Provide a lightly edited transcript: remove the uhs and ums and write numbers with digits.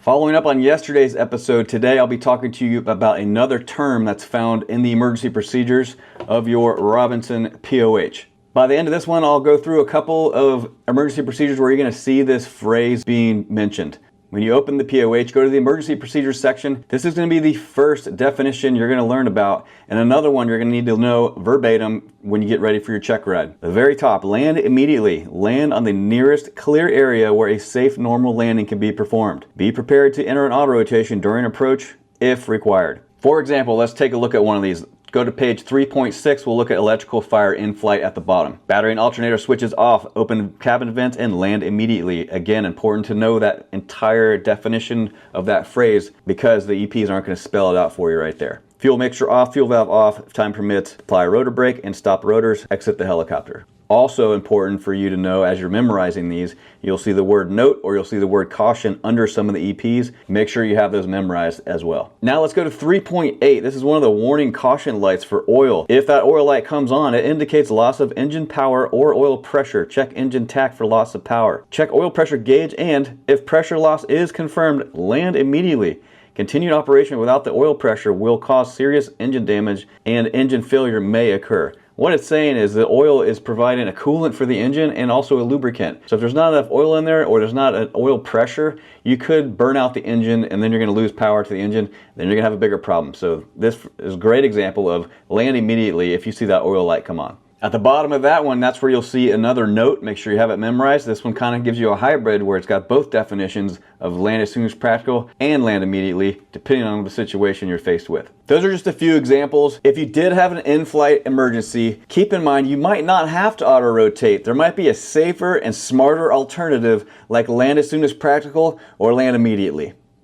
Following up on yesterday's episode, today I'll be talking to you about another term that's found in the emergency procedures of your Robinson POH. By the end of this one, I'll go through a couple of emergency procedures where you're going to see this phrase being mentioned. When you open the POH, go to the emergency procedures section. This is going to be the first definition you're going to learn about, and another one you're going to need to know verbatim when you get ready for your check ride. The very top, land immediately. Land on the nearest clear area where a safe normal landing can be performed. Be prepared to enter an auto rotation during approach if required. For example, let's take a look at one of these. Go to page 3.6, we'll look at electrical fire in flight at the bottom. Battery and alternator switches off, open cabin vents, and land immediately. Again, important to know that entire definition of that phrase because the EPs aren't going to spell it out for you right there. Fuel mixture off, fuel valve off, if time permits, apply a rotor brake and stop rotors, exit the helicopter. Also important for you to know as you're memorizing these, you'll see the word note or you'll see the word caution under some of the EPs. Make sure you have those memorized as well. Now let's go to 3.8. This is one of the warning caution lights for oil. If that oil light comes on, it indicates loss of engine power or oil pressure. Check engine tach for loss of power. Check oil pressure gauge, and if pressure loss is confirmed, land immediately. Continued operation without the oil pressure will cause serious engine damage and engine failure may occur. What it's saying is the oil is providing a coolant for the engine and also a lubricant. So if there's not enough oil in there or there's not an oil pressure, you could burn out the engine and then you're going to lose power to the engine. Then you're going to have a bigger problem. So this is a great example of land immediately if you see that oil light come on. At the bottom of that one, that's where you'll see another note. Make sure you have it memorized. This one kind of gives you a hybrid where it's got both definitions of land as soon as practical and land immediately, depending on the situation you're faced with. Those are just a few examples. If you did have an in-flight emergency, keep in mind you might not have to auto-rotate. There might be a safer and smarter alternative like land as soon as practical or land immediately.